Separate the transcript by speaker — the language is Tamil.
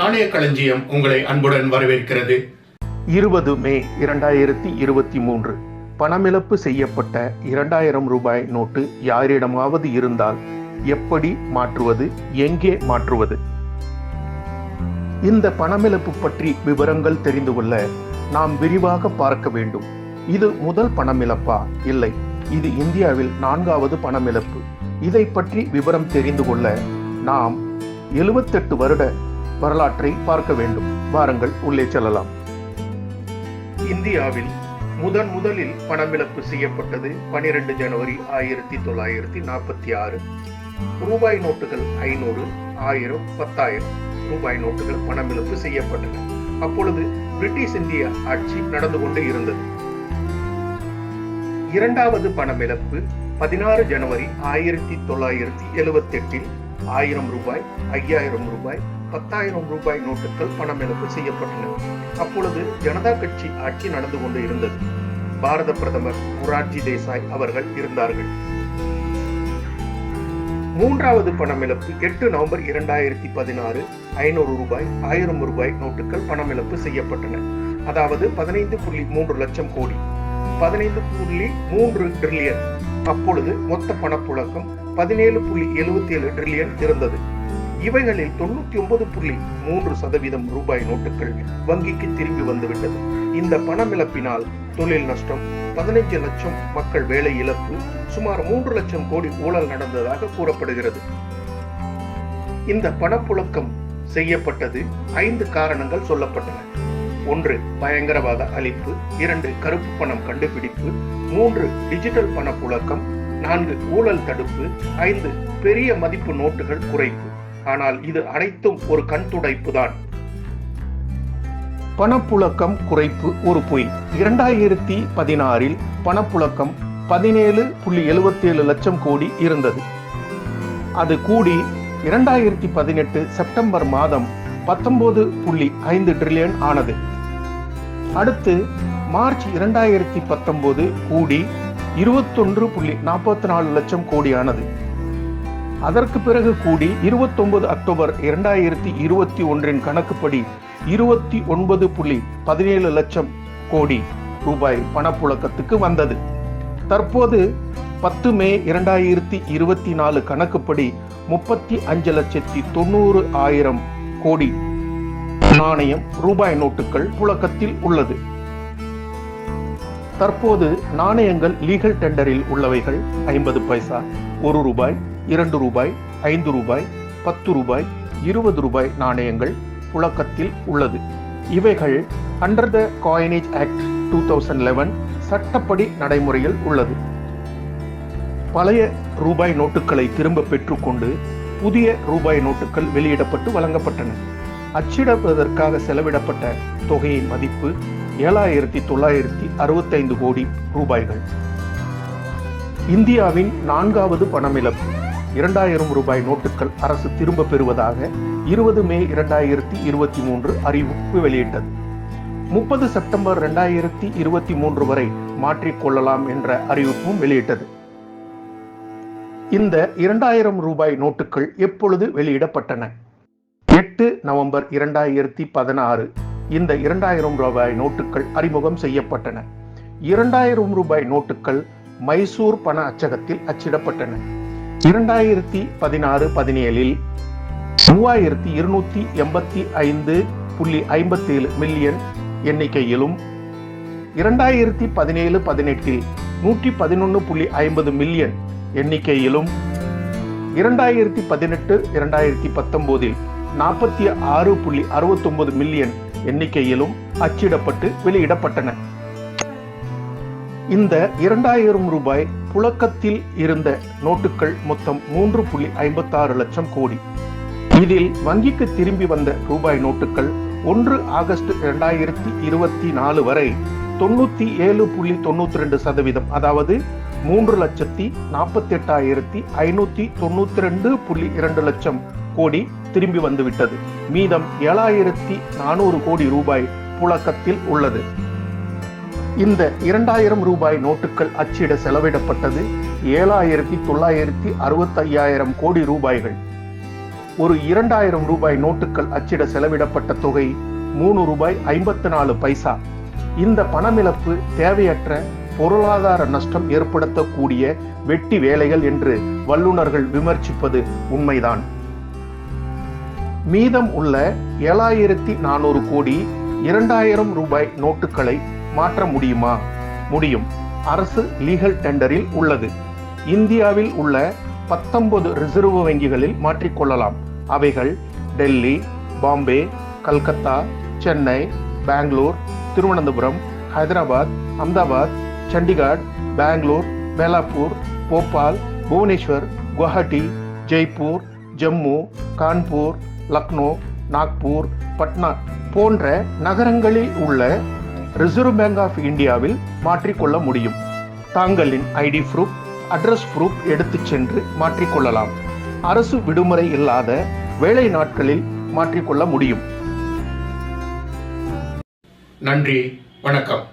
Speaker 1: நாணய களஞ்சியம் உங்களை அன்புடன் வரவேற்கிறது.
Speaker 2: 20 மே 2023 பணமிழப்பு செய்யப்பட்ட 2000 ரூபாய் நோட்டு யாரிடமாவது இருந்தால் எப்படி மாற்றுவது, எங்கே மாற்றுவது? இந்த பணமிழப்பு பற்றி விவரங்கள் தெரிந்து கொள்ள நாம் விரிவாக பார்க்க வேண்டும். இது முதல் பணமிழப்பா? இல்லை, இது இந்தியாவில் 4வது பணமிழப்பு. இதை பற்றி விவரம் தெரிந்து கொள்ள நாம் 78 வருட வரலாற்றை பார்க்க வேண்டும். வாருங்கள் உள்ளே செல்லலாம். இந்தியாவில் முதலில் பணமிழப்பு செய்யப்பட்டது 12 ஜனவரி 1946. ரூபாய் நோட்டுகள் 500, 1000, 10,000 ரூபாய் நோட்டுகள் பணமிழப்பு செய்யப்பட்டன. அப்பொழுது பிரிட்டிஷ் இந்திய ஆட்சி நடந்து கொண்டு இருந்தது. இரண்டாவது பணமிழப்பு 16 ஜனவரி 1978 1000 ரூபாய், 5000 ரூபாய், 10,000 ரூபாய் நோட்டுகள் பணமிழப்பு செய்யப்பட்டன. அப்பொழுது ஜனதா கட்சி ஆட்சி நடந்து கொண்டு இருந்தது. பாரத பிரதமர் மொரார்ஜி தேசாய் அவர்கள் இருந்தார்கள். மூன்றாவது பணமிழப்பு 8 நவம்பர் 2016 500 ரூபாய், 1000 ரூபாய் நோட்டுகள் பணமிழப்பு செய்யப்பட்டன. அதாவது 15.3 லட்சம் கோடி, 15.3 டிரில்லியன். அப்பொழுது மொத்த பணப்புழக்கம் 17.77 டிரில்லியன் இருந்தது. இவைகளில் 99.3% ரூபாய் நோட்டுகள் வங்கிக்கு திரும்பி வந்துவிட்டது. இந்த பணமிழப்பினால் தொழில் நஷ்டம், 15 லட்சம் மக்கள் வேலை இழப்பு, சுமார் 3 லட்சம் கோடி ஊழல் நடந்ததாக கூறப்படுகிறது. இந்த பணப்புழக்கம் செய்யப்பட்டது 5 காரணங்கள் சொல்லப்பட்டன. 1 பயங்கரவாத அழிப்பு, 2 கருப்பு பணம் கண்டுபிடிப்பு, 3 டிஜிட்டல் பணப்புழக்கம், 4 ஊழல் தடுப்பு, 5 பெரிய மதிப்பு நோட்டுகள் குறைப்பு. ஆனால் இது அனைத்தும் ஒரு கண் துடைப்பு தான். பணப்புழக்கம் குறைப்பு ஒரு பொய். 2016 பணப்புழக்கம் 17.77 லட்சம் கோடி இருந்தது. அது கூடி 2018 செப்டம்பர் மாதம் 19.5 டிரில்லியன் ஆனது. அடுத்து மார்ச் 2019 கூடி 21.44 லட்சம் கோடி ஆனது. அதற்கு பிறகு கூடி 29 அக்டோபர் 2021 கணக்குப்படி 29.17 லட்சம் கோடி ரூபாய் பணப்புழக்கத்துக்கு வந்தது. தற்போது 10 மே 2024 கணக்குப்படி 35,90,000 கோடி நாணயம், ரூபாய் நோட்டுகள் புழக்கத்தில் உள்ளது. தற்போது நாணயங்கள் லீகல் டெண்டரில் உள்ளவைகள் 50 பைசா, 1 ரூபாய், 2 ரூபாய், 5 ரூபாய், 10 ரூபாய், 20 ரூபாய் நாணயங்கள் புழக்கத்தில் உள்ளது. இவைகள் அண்டர் த காயினேஜ் ஆக்ட் 2011 சட்டப்படி நடைமுறையில் உள்ளது. பழைய ரூபாய் நோட்டுகளை திரும்ப பெற்றுக்கொண்டு புதிய ரூபாய் நோட்டுகள் வெளியிடப்பட்டு வழங்கப்பட்டன. அச்சிடுவதற்காக செலவிடப்பட்ட தொகையின் மதிப்பு 7,965 கோடி ரூபாய்கள். இந்தியாவின் 4வது பணமிழப்பு 2000 ரூபாய் நோட்டுகள் அரசு திரும்ப பெறுவதாக 20 மே 2023 அறிவிப்பு வெளியிட்டது. 30 செப்டம்பர் 2023 வரை மாற்றிக்கொள்ளலாம் என்ற அறிவிப்பும் வெளியிட்டது. இந்த 2000 ரூபாய் நோட்டுகள் எப்பொழுது வெளியிடப்பட்டன? 8 நவம்பர் 2016 இந்த 2000 ரூபாய் நோட்டுகள் அறிமுகம் செய்யப்பட்டன. 2000 ரூபாய் நோட்டுகள் மைசூர் பண அச்சகத்தில் அச்சிடப்பட்டன. 2016-17 3285.57 மில்லியன் எண்ணிக்கையிலும், 2017-18 111.50 மில்லியன் எண்ணிக்கையிலும், 2018-2019 46.69 மில்லியன் எண்ணிக்கையிலும் அச்சிடப்பட்டு வெளியிடப்பட்டன. இந்த 2000 ரூபாய் புழக்கத்தில் இருந்த நோட்டுகள் மொத்தம் 3.56 லட்சம் கோடி. இதில் வங்கிக்கு திரும்பி வந்த ரூபாய் நோட்டுகள் 1 ஆகஸ்ட் 2024 வரை 97.92%, அதாவது 3,48,592.2 லட்சம் கோடி திரும்பி வந்துவிட்டது. மீதம் 7,400 கோடி ரூபாய் புழக்கத்தில் உள்ளது. இந்த 2000 ரூபாய் நோட்டுகள் அச்சிட செலவிடப்பட்டது 7,965 கோடி ரூபாய்கள். ஒரு 2000 ரூபாய் நோட்டுகள் அச்சிட செலவிடப்பட்ட தொகை ₹3.54. இந்த பணமிழப்பு தேவையற்ற பொருளாதார நஷ்டம் ஏற்படுத்தக்கூடிய வெட்டி வேலைகள் என்று வல்லுநர்கள் விமர்சிப்பது உண்மைதான். மீதம் உள்ள 7400 கோடி 2000 ரூபாய் நோட்டுகளை மாற்ற முடியுமா? முடியும். அரசு லீகல் டெண்டரில் உள்ளது. இந்தியாவில் உள்ள 19 ரிசர்வ் வங்கிகளில் மாற்றிக்கொள்ளலாம். அவைகள் டெல்லி, பாம்பே, கல்கத்தா, சென்னை, பெங்களூர், திருவனந்தபுரம், ஹைதராபாத், அகமதாபாத், சண்டிகர், பெங்களூர், பேலாப்பூர், போபால், புவனேஸ்வர், குவஹாட்டி, ஜெய்ப்பூர், ஜம்மு, கான்பூர், லக்னோ, நாக்பூர், பட்னா போன்ற நகரங்களில் உள்ள ரிசர்வ் பேங்க் ஆஃப் இந்தியாவில் மாற்றிக்கொள்ள முடியும். தாங்களின் ஐடி ப்ரூஃப், அட்ரஸ் ப்ரூஃப் எடுத்துச் சென்று மாற்றிக்கொள்ளலாம். அரசு விடுமுறை இல்லாத வேலை நாட்களில் மாற்றிக்கொள்ள முடியும்.
Speaker 1: நன்றி, வணக்கம்.